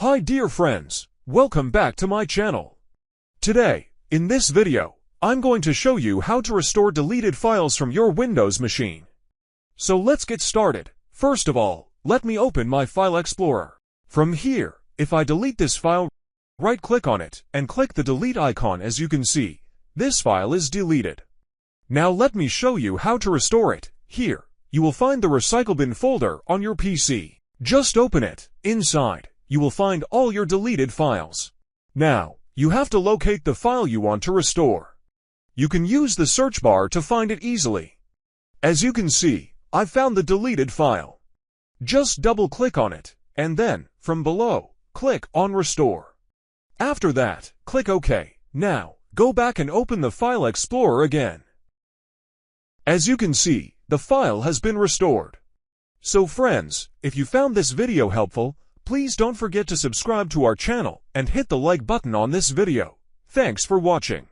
Hi dear friends, welcome back to my channel. Today, in this video, I'm going to show you how to restore deleted files from your Windows machine. So let's get started. First of all, let me open my File Explorer. From here, if I delete this file, right-click on it and click the delete icon. As you can see, this file is deleted. Now let me show you how to restore it. Here, you will find the Recycle Bin folder on your PC. Just open it. Inside, you will find all your deleted files. Now, you have to locate the file you want to restore. You can use the search bar to find it easily. As you can see, I've found the deleted file. Just double-click on it, and then, from below, click on Restore. After that, click OK. Now, go back and open the File Explorer again. As you can see, the file has been restored. So friends, if you found this video helpful, please don't forget to subscribe to our channel and hit the like button on this video. Thanks for watching.